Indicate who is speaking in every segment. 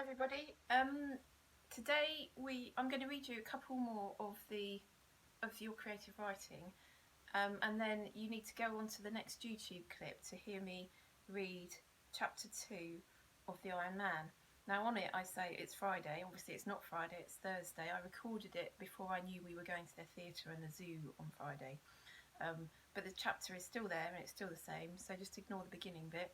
Speaker 1: Hi everybody. Today I'm going to read you a couple more of your creative writing, and then you need to go on to the next YouTube clip to hear me read chapter 2 of The Iron Man. Now on it I say it's Friday. Obviously it's not Friday, it's Thursday. I recorded it before I knew we were going to the theatre and the zoo on Friday, but the chapter is still there and it's still the same, so just ignore the beginning bit.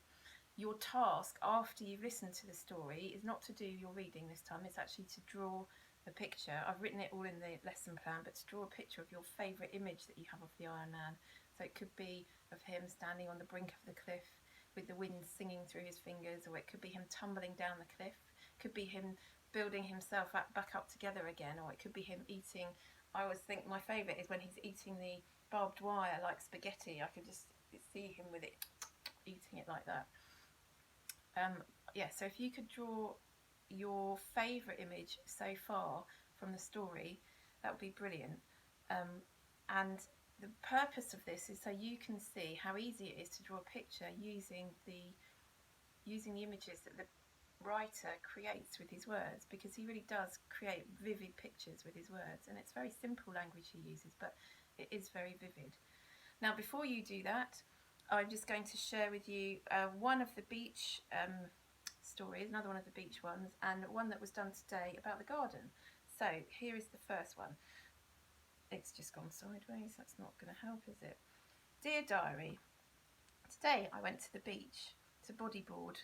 Speaker 1: Your task after you've listened to the story is not to do your reading this time, it's actually to draw a picture. I've written it all in the lesson plan, but to draw a picture of your favourite image that you have of the Iron Man. So it could be of him standing on the brink of the cliff with the wind singing through his fingers, or it could be him tumbling down the cliff, it could be him building himself back up together again, or it could be him eating. I always think my favourite is when he's eating the barbed wire like spaghetti. I could just see him with it, eating it like that. Yeah, so if you could draw your favourite image so far from the story, that would be brilliant. And the purpose of this is so you can see how easy it is to draw a picture using the images that the writer creates with his words, because he really does create vivid pictures with his words, and it's very simple language he uses, but it is very vivid. Now before you do that, I'm just going to share with you one of the beach stories, another one of the beach ones, and one that was done today about the garden. So here is the first one. It's just gone sideways, that's not going to help, is it? Dear Diary, today I went to the beach to bodyboard.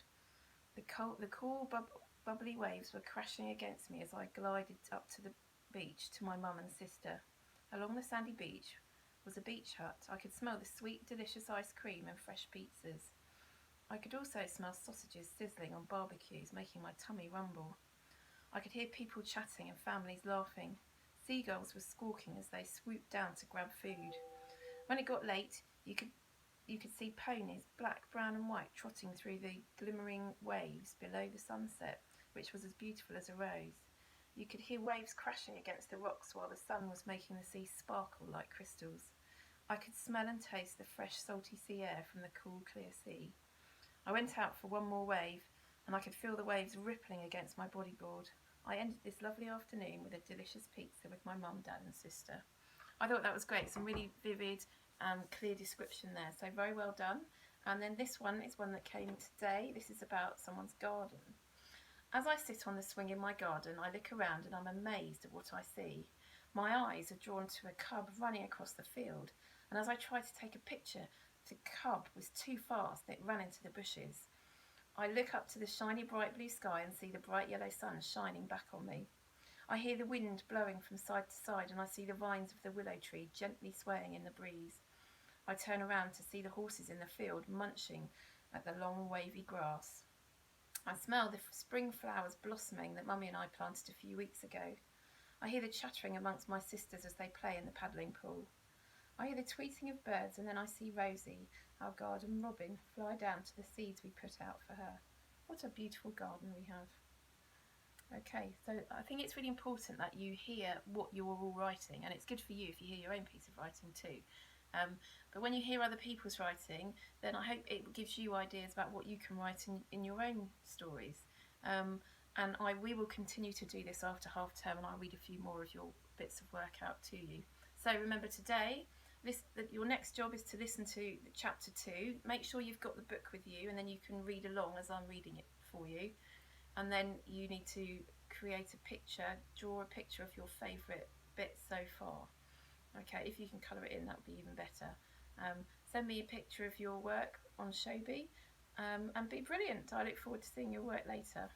Speaker 1: The cool bubbly waves were crashing against me as I glided up to the beach to my mum and sister. Along the sandy beach was a beach hut. I could smell the sweet, delicious ice cream and fresh pizzas. I could also smell sausages sizzling on barbecues, making my tummy rumble. I could hear people chatting and families laughing. Seagulls were squawking as they swooped down to grab food. When it got late, you could see ponies, black, brown and white, trotting through the glimmering waves below the sunset, which was as beautiful as a rose. You could hear waves crashing against the rocks while the sun was making the sea sparkle like crystals. I could smell and taste the fresh, salty sea air from the cool, clear sea. I went out for one more wave, and I could feel the waves rippling against my bodyboard. I ended this lovely afternoon with a delicious pizza with my mum, dad and sister. I thought that was great, some really vivid, clear description there, so very well done. And then this one is one that came today. This is about someone's garden. As I sit on the swing in my garden, I look around and I'm amazed at what I see. My eyes are drawn to a cub running across the field, and as I try to take a picture, the cub was too fast and it ran into the bushes. I look up to the shiny bright blue sky and see the bright yellow sun shining back on me. I hear the wind blowing from side to side and I see the vines of the willow tree gently swaying in the breeze. I turn around to see the horses in the field munching at the long wavy grass. I smell the spring flowers blossoming that Mummy and I planted a few weeks ago. I hear the chattering amongst my sisters as they play in the paddling pool. I hear the tweeting of birds, and then I see Rosie, our garden robin, fly down to the seeds we put out for her. What a beautiful garden we have. Okay, so I think it's really important that you hear what you're all writing, and it's good for you if you hear your own piece of writing too. But when you hear other people's writing, then I hope it gives you ideas about what you can write in your own stories. And we will continue to do this after half term, and I'll read a few more of your bits of work out to you. So remember today, your next job is to listen to chapter 2. Make sure you've got the book with you, and then you can read along as I'm reading it for you. And then you need to create a picture, draw a picture of your favourite bits so far. Okay, if you can colour it in, that would be even better. Send me a picture of your work on Showbie, and be brilliant. I look forward to seeing your work later.